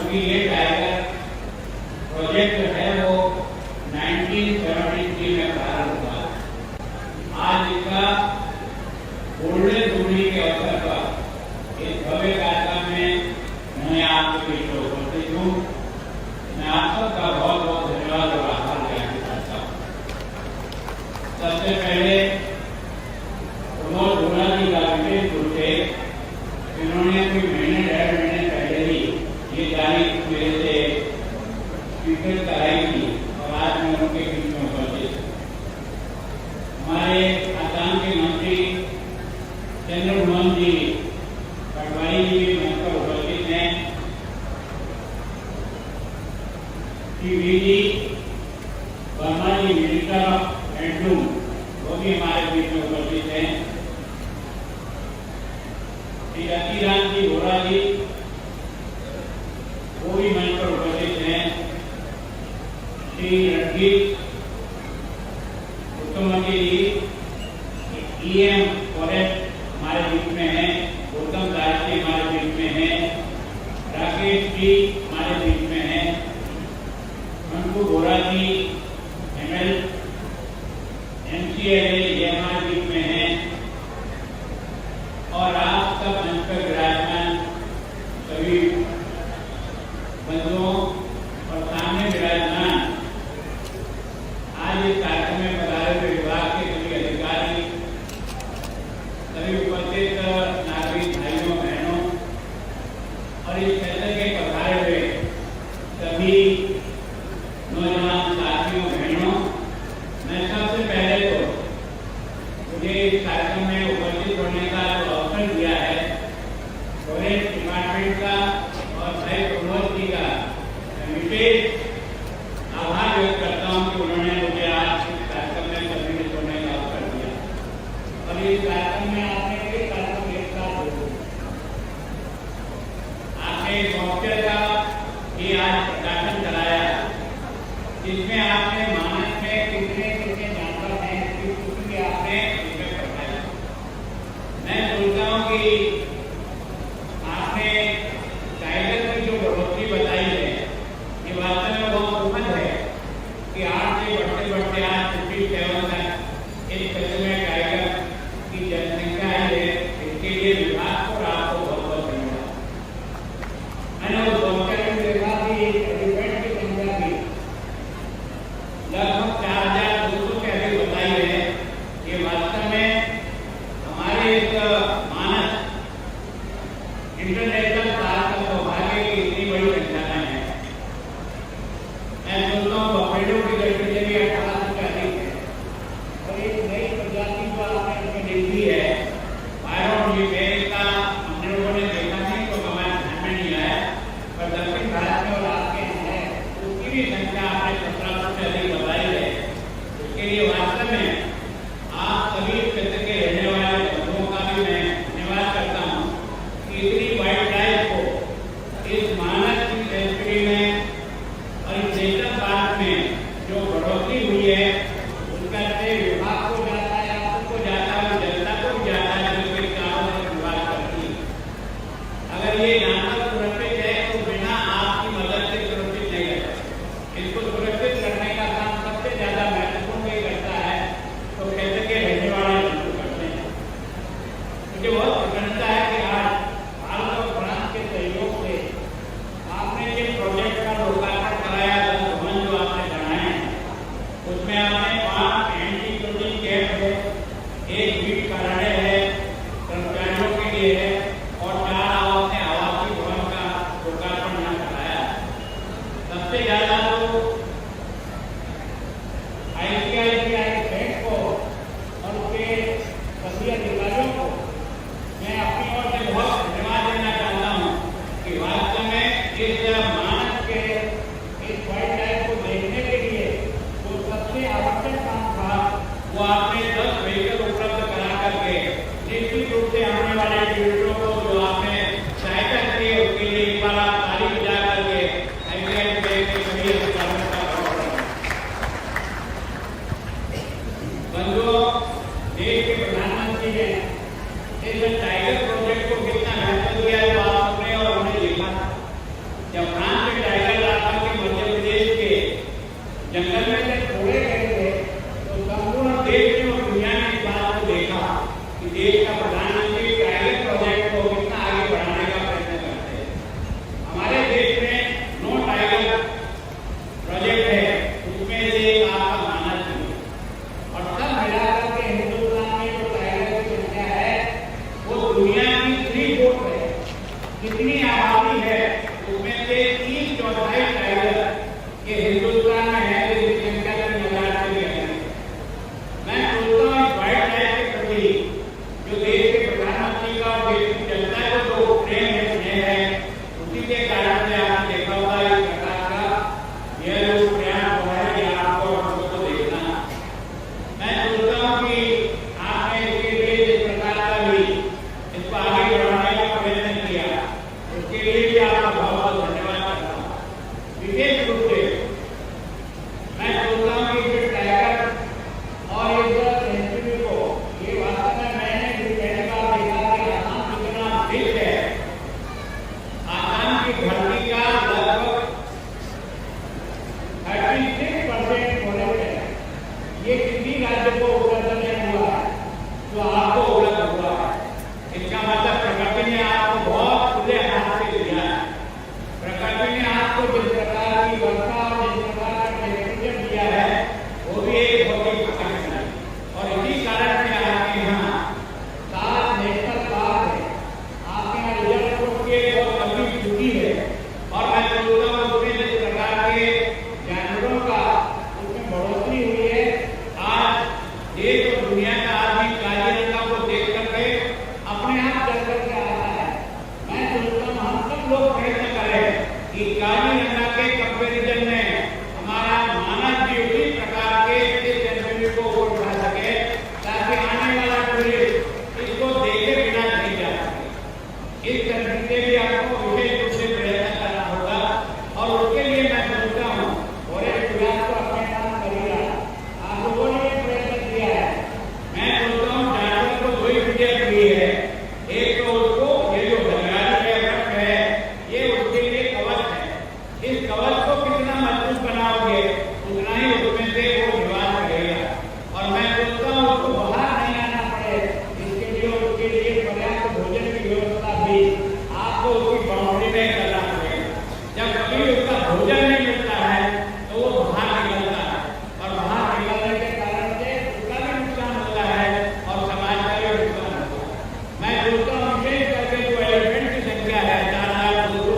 क्योंकि ये tiger project जो है वो 1973 में प्रारंभ हुआ। आज इसका गोल्डन जुबली के अवसर पर इस भव्य कार्यक्रम में मैं आपके बीच में उपस्थित हूँ। मैं आप सबका बहुत बहुत धन्यवाद और आभार व्यक्त करता हूँ। सबसे पहले प्रमोद गोरा जी का विशेष रूप से इन्होंने कोई महीने 1.5 महीने पहले ही ये तारीख मेरे से स्वीकृत कराई थी और आज मैं उनके बीच में उपस्थित हूँ। हमारे आसाम के मंत्री चंद्रमोहन जी पटवारी जी भी मंच पर उपस्थित हैं। V Verma ji minister handloom वो भी हमारे बीच में उपस्थित हैं। श्री रतिराम जी वोरा जी वो भी मंच पर उपस्थित हैं। श्री रणजीत मुख्यमंत्री जी ईएम फॉरेस्ट हमारे बीच में हैं। उत्तम दास जी हमारे बीच में हैं। राकेश जी हमारे बीच में हैं। मंटू गोरा जी एमएल एमसीएलए ये हमारे बीच में हैं। और आप सब मंच पर विराजमान सभी बंधुओं और सामने विराजमान आज इस कार्यक्रम में पधारे हुए विभाग के सभी अधिकारी, सभी उपस्थित नागरिक भाइयों बहनों और इस क्षेत्र के पधारे हुए सभी नौजवान साथियों बहनों, मैं सबसे पहले तो मुझे इस कार्यक्रम में उपस्थित होने का जो अवसर दिया है फॉरेस्ट डिपार्टमेंट का और भाई प्रमोद जी का विशेष आभार व्यक्त करता हूँ कि उन्होंने मुझे आज इस कार्यक्रम में सम्मिलित होने का अवसर दिया। और इस कार्यक्रम में आपने कई कार्यक्रम एक साथ हो, आपने सॉफ्टवेयर का भी आज प्रकाशन कराया जिसमें आपने मानस में कितने कितने जानवर हैं इसकी आपने विषय बताया। मैं सोचता हूँ कि आपने टाइगर की जो बढ़ोतरी बताई है ये वास्तव में बहुत दुखद है कि 8 से बढ़ते बढ़ते आज 57 तक इस क्षेत्र में टाइगर की जनसंख्या है। इसके लिए विभाग को आपको बहुत बहुत धन्यवाद। मैंने उस सॉफ्टवेयर में देखा कि एलिफेंट की संख्या भी लगभग 4200 के अधिक बताई है। ये वास्तव में हमारे इस मानस इंटरनेशनल पार्क का सौभाग्य की इतनी बड़ी संख्या में है। मैं सोचता हूँ बफेलो की जनसंख्या भी 1800 से अधिक है। और एक नई प्रजाति जो आपने इसमें देखी है बायरोन लिपेर का हम लोगों ने देखा नहीं तो हमारे ध्यान में नहीं आया, पर दक्षिण भारत में और आपके है उसकी भी संख्या आपने 1700 से अधिक बताई है। इसके लिए वास्तव में आप सभी क्षेत्र के रहने वाले बंधुओं का भी मैं धन्यवाद करता हूँ कि इतनी वाइल्ड लाइफ को इस मानस की सेंचुरी में और इस नेशनल पार्क में जो बढ़ोतरी हुई है उसका श्रेय विभाग को जाता है, आपको जाता है, जनता को भी जाता है जो इसके कारणों से विभाग करती है। अगर ये जानवर सुरक्षित है तो बिना आपकी मदद से सुरक्षित नहीं है। इसको सुरक्षित करने का काम सबसे ज्यादा महत्वपूर्ण ये करता है तो क्षेत्र के रहने वाले बंधु करते हैं। मुझे बहुत प्रसन्नता है कि आज भारत और फ्रांस के सहयोग से आपने ये प्रोजेक्ट का लोकार्पण कराया। भवन जो आपने बनाए हैं उसमें आपने 5 एंटी क्लोजिंग कैंप है, 1 बीट कार्यालय है, कर्मचारियों के लिए है और 4 आपने आवासीय भवन का लोकार्पण यहाँ कराया। सबसे ज्यादा तो ICICI बैंक को और उसके सभी अधिकारियों को मैं अपनी ओर से बहुत धन्यवाद देना चाहता हूँ कि वास्तव में इस मानस के इस वाइल्ड लाइफ को देखने के लिए जो सबसे आवश्यक काम था वो आपने 10 व्हीकल उपलब्ध करा करके निश्चित रूप से आने वाले पीड़ितों को जो आपने सहायता की है उसके लिए एक बार आप ताली बजा करके ICICI बैंक के सभी अधिकारियों का बंधुओं, देश के प्रधानमंत्री ने इस टाइगर प्रोजेक्ट को कितना महत्व दिया है तो आपने और हमने देखा। जब फ्रांस जंगल में जब छोड़े गए थे तो संपूर्ण देश में और दुनिया ने इस बात को देखा कि देश का प्रधानमंत्री टाइगर प्रोजेक्ट को कितना आगे बढ़ाने का प्रयत्न करते हैं। हमारे देश में 9 टाइगर प्रोजेक्ट है, उसमें से एक आपका मानस है और सब मिलाकर के हिंदुस्तान में जो टाइगर की संख्या है वो दुनिया की 3/4 है। जितनी आबादी है उसमें से 3/4 टाइगर ये हिंदुस्तान में है, जिसकी संख्या 3,000 से भी अधिक है। मैं सोचता हूँ इस वाइल्ड लाइफ के प्रति जो देश के प्रधानमंत्री का और देश की जनता को जो प्रेम है, स्नेह है, उसी के कारण से आपने देखा होगा इस प्रकार का यह जो प्रयास हो रहा है ये आपको और हमको देखना। मैं सोचता हूँ कि आपने इसके लिए इस प्रकार का भी इसको आगे बढ़ाने का प्रयत्न किया, उसके लिए भी आपका बहुत बहुत धन्यवाद करता हूँ। विशेष रूप से मैं सोचता हूँ कि जो टाइगर और इस सेंचुरी को ये वास्तव में मैंने भी पहली बार देखा कि आसाम कितना रिच है। आसाम की धरती का लगभग 36% फॉरेस्ट है। ये किसी राज्य को उपलब्ध नहीं हुआ है जो आपको उपलब्ध हुआ है। इसका मतलब प्रकृति ने आपको बहुत खुले हाथ से दिया है। प्रकृति ने आपको जिस प्रकार की वर्षा और जिस प्रकार का टेम्परेचर दिया है वो भी एक बहुत ही आकर्षण है और इसी कारण से आपके यहाँ 7 नेशनल पार्क है, आपके यहाँ रिजर्व की बहुत लंबी सूची है और मैं सोचता हूँ उसमें जिस प्रकार के जानवरों का उसमें बढ़ोतरी हुई है। आज देश और दुनिया का आदमी काजीरंगा को देख करके अपने आप चल करके आता है। मैं सोचता हूँ हम सब लोग प्रयत्न करें कि काजीरंगा के कंपेरिजन में हमारा मानस भी उसी प्रकार के इस सेंचुरी को ऊपर उठा सके ताकि आने वाला टूरिस्ट इसको देखे बिना नहीं जा सके। इस सेंचुरी से भी आपको विशेष रूप से प्रयत्न करना होगा और उसके लिए मैं सोचता हूँ और एक प्रयास को अपने नाम कर ही रहा। आप लोगों ने प्रयत्न किया है। मैं सोचता हूँ जानवर को 2 ही विजय हुई है। एक तो उसको ये जो हरियाली है, वृक्ष है, ये उसके लिए कवच है। इस कवच को कितना मजबूत बनाओगे उतना ही उसमें से वो निवास करेगा और मैं सोचता हूँ उसको बाहर नहीं आना पड़े, उसके लिए पर्याप्त भोजन की व्यवस्था भी आपको उसकी बाउंड्री में करना पड़ेगा। जब कभी उसका भोजन नहीं मिलता है तो वो बाहर निकलता है और बाहर निकलने के कारण से उसका भी नुकसान होता है और समाज का भी नुकसान होता है। मैं सोचता हूँ विशेष करके जो एलिफेंट की संख्या है 4,200,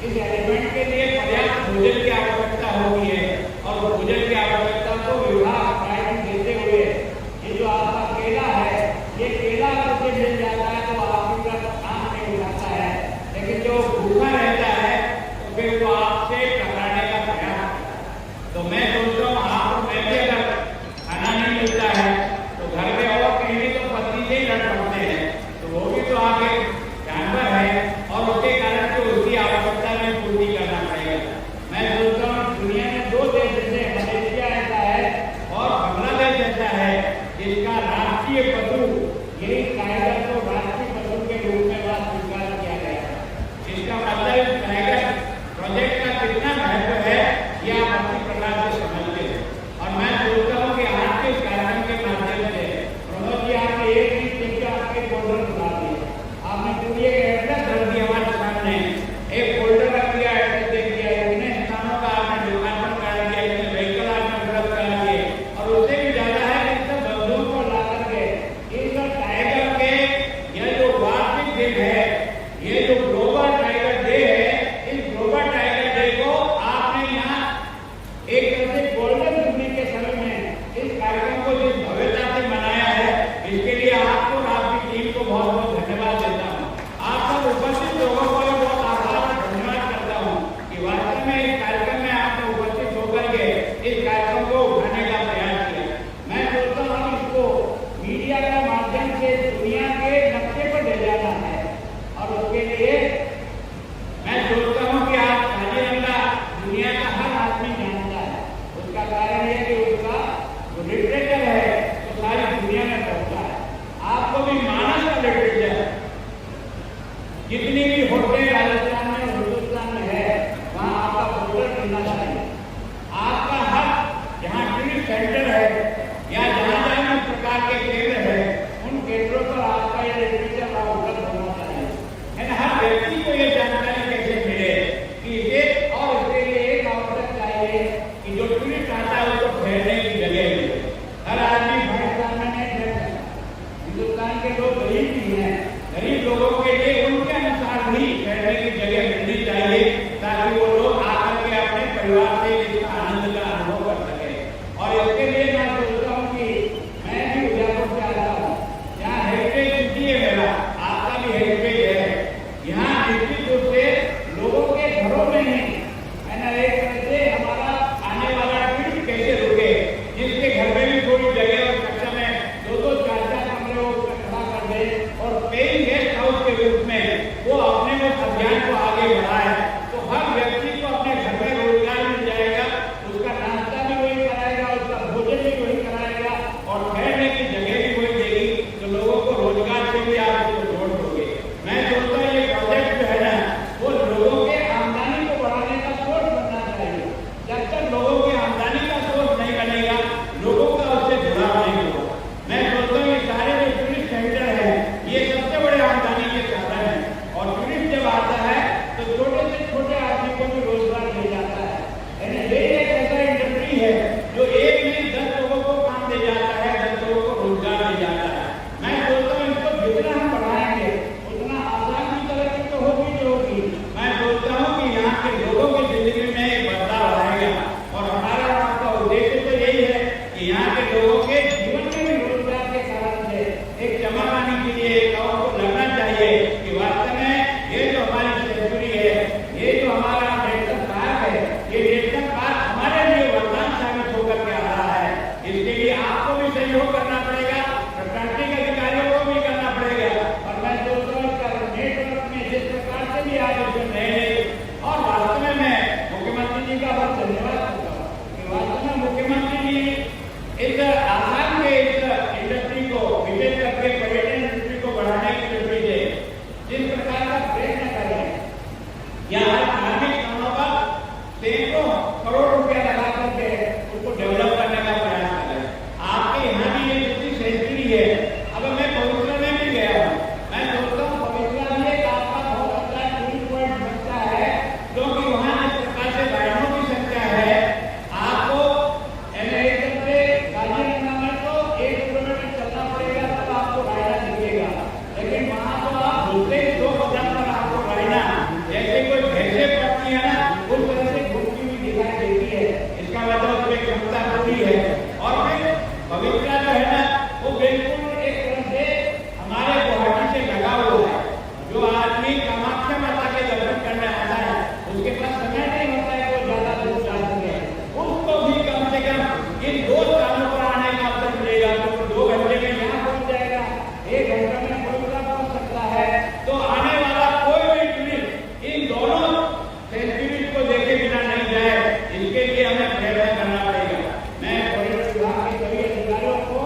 इस एलिफेंट के लिए पर्याप्त भोजन की आवश्यकता होती है और भोजन की आवश्यकता को विभाग प्राइवेट देते हुए ये जो आपका केला है, ये केला अगर उसे मिल जाता है तो आपकी काम नहीं उठाता है, लेकिन जो भूखा रहता है तो फिर वो आपसे टकराने का प्रयास करता है। तो मैं सोचता हूँ आप मैं भी अगर खाना नहीं मिलता है तो घर में और कहीं भी तो पत्नी से ही लड़ पड़ते हैं, तो वो भी तो आगे जानवर है और उसके कारण से उसकी आवश्यकता में पूर्ति करना पड़ेगा। मैं घरों में ही है ना एक तरह से हमारा आने वाला पीढ़ी कैसे रुके, जिसके घर में भी थोड़ी जगह और कक्षा में 2-2 4-4 कमरे वो खड़ा कर दे और पेइंग गेस्ट हाउस के रूप में वो अपने उस अभियान को आगे बढ़ाए, तो हर व्यक्ति को अपने घर में रोजगार मिल जाएगा, उसका नाश्ता भी वही कराएगा, उसका भोजन भी वही कराएगा और ठहरने की जगह भी वही देगी, तो लोगों को रोजगार से भी आप इसको जोड़ दोगे। मैं सोचता हूँ ये प्रोजेक्ट जो है ना वो लोगों के आमदनी को बढ़ाने का सोर्स बनना चाहिए। जब तक लोगों की आमदनी का सोर्स नहीं बनेगा, लोगों का उससे जुड़ाव नहीं होगा। मैं सोचता हूँ ये सारे जो टूरिस्ट सेंटर है ये सबसे बड़े आमदनी के साधन है, और टूरिस्ट जब आता है तो छोटे से छोटे आदमी को भी रोजगार मिल जाता है। ये एक ऐसा इंडस्ट्री है जो एक नहीं 10 लोगों को काम दे जाता है, 10 लोगों को रोजगार दे जाता है। मैं सोचता हूँ इसको जितना हम बढ़ाएंगे उतना आसान की तरक्की तो होगी जो होगी। मैं सोचता हूँ कि यहाँ के लोगों की जिंदगी में एक बदलाव आएगा, और हमारा वहाँ का उद्देश्य तो यही है कि यहाँ के लोगों के जीवन में भी रोजगार के कारण से एक चमक आने के लिए एक और को लगना चाहिए कि वास्तव में ये जो हमारी सेंचुरी है, ये जो हमारा नेशनल पार्क है, ये नेशनल पार्क हमारे लिए वरदान साबित होकर के आ रहा है। इसके लिए आपको भी सहयोग करना पड़ेगा, प्रशासनिक अधिकारियों को भी करना पड़ेगा, और मैं सोचता हूँ नेटवर्क में जिस प्रकार से भी आप इसमें रहे, और वास्तव में मैं मुख्यमंत्री जी का बहुत धन्यवाद करता हूँ कि वास्तव में मुख्यमंत्री जी इस आसाम के इस इंडस्ट्री को विशेष करके पर्यटन इंडस्ट्री को बढ़ाने की दृष्टि से जिस प्रकार का प्रयत्न कर रहे हैं, यहाँ धार्मिक स्थानों पर सैकड़ों करोड़ रुपया लगा करके उसको डेवलप करने का प्रयास कर रहे हैं। आपके यहाँ भी ये दूसरी सेंचुरी है। अब मैं पवित्र में भी गया हूँ, मैं सोचता हूँ पवित्र में एक आपका बहुत अच्छा टूरिस्ट पॉइंट बनता है, क्योंकि वहाँ जिस प्रकार से गाड़ियों की संख्या है, आपको गाजीगंगा में तो 1 किलोमीटर चलना पड़ेगा तब आपको गायना दिखेगा, लेकिन वहाँ तो आप दूसरे 2 कदम पर आपको गायना जैसे कोई भैंसे पड़ती है ना उस तरह से घूमती हुई दिखाई देती है। इसका मतलब उसमें क्षमता पूरी है। और फिर पवित्र जो है ना वो बिल्कुल एक तरह से हमारे गुवाहाटी से लगा हुआ है। जो आदमी कामाख्या माता के दर्शन करने आता है उसके पास समय नहीं होता है वो ज्यादा दूर जा सके, उसको भी कम से कम इन 2 स्थानों पर आने का अवसर मिलेगा, तो 2 घंटे में यहाँ पहुंच जाएगा, 1 घंटे में पवित्र पहुंच सकता है। तो आने वाला कोई भी टूरिस्ट इन दोनों सेंचुरीज को देखे बिना नहीं जाए, इसके लिए हमें प्रयत्न करना पड़ेगा। मैं पर्यटन विभाग के सभी अधिकारियों को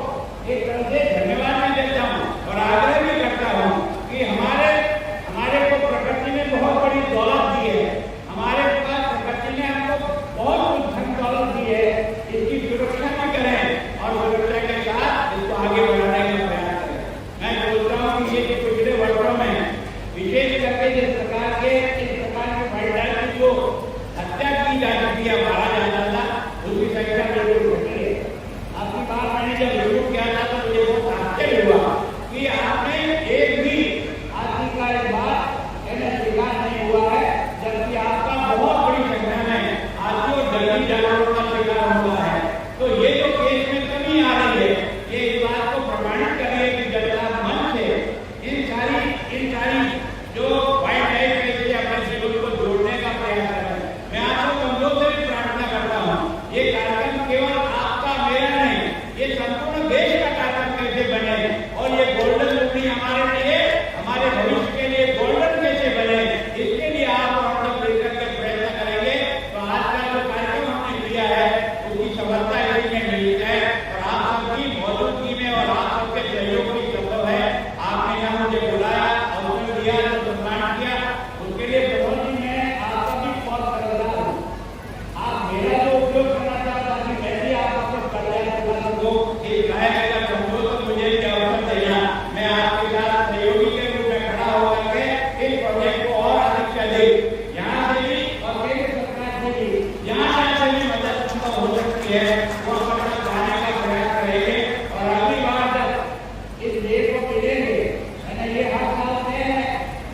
एक तरह से धन्यवाद भी देता हूँ और आग्रह भी करता हूँ कि हमारे को प्रकृति ने बहुत बड़ी दौलत दी है, हमारे पास प्रकृति ने हमको बहुत कुछ धन दौलत दी है, इसकी सुरक्षा भी करें और सुरक्षा के साथ इसको आगे बढ़ाने का प्रयास करें। मैं सोचता हूँ कि ये पिछले वर्षों में विशेष करके इस प्रकार के वाइल्ड को हत्या की जा चुकी है, मारा जाता था, उसकी संख्या बिल्कुल घटी है। आपकी बात मैंने जब जरूर किया था तो मुझे बहुत आश्चर्य हुआ कि आपने एक भी आदमी का एक बात शिकार नहीं हुआ है, जबकि आपका बहुत बड़ी संख्या में हाथी और जंगली जानवरों का शिकार हुआ है। तो ये जो केस में कमी आ रही है, ये इस बात को प्रमाणित कर रही है कि जनता मन से इन सारी जो वाइल्ड लाइफ के अपने जीवन को जोड़ने का प्रयास कर रहे हैं। मैं आपको कमजोर से भी प्रार्थना करता हूँ, ये कार्यक्रम केवल आपका मेरा नहीं, ये संपूर्ण देश का कार्यक्रम कैसे बने, और ये गोल्डन जुबली हमारे लिए, हमारे भविष्य के लिए गोल्डन कैसे बने, इसके लिए आप हम लोग मिलकर के प्रयत्न करेंगे। तो आज का जो कार्यक्रम हमने किया है उसकी सफलता इसमें मिली है, और आप सबकी मौजूदगी में और आप सबके सहयोग की संभव है। आपने यहाँ मुझे बुलाया, अवसर दिया, जो सम्मान किया, उसके लिए प्रभु जी मैं आपका भी बहुत कर्जदार हूँ। आप मेरा जो उपयोग करना चाहता हूँ मैं भी आपका कल्याण कर सकूँ, इस गायक का कमजोर तो मुझे अवसर देना, मैं आपके साथ सहयोगी के रूप में खड़ा होकर के इस प्रोजेक्ट को और अधिक से अधिक यहाँ से भी और केंद्र सरकार से भी यहाँ से भी मदद संभव हो सकती है वो हम जाने का प्रयास करेंगे। और अगली बार जब इस देश को मिलेंगे, मैंने ये हर साल से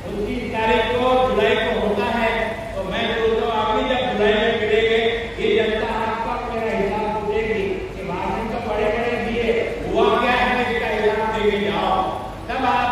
29 तारीख को जुलाई को होता है, तो मैं सोचता हूँ अभी जब जुलाई में मिलेंगे ये जनता आपका मेरा हिसाब पूछेगी कि भाषण तो बड़े बड़े दिए हुआ क्या है, इसका हिसाब देके जाओ, तब आप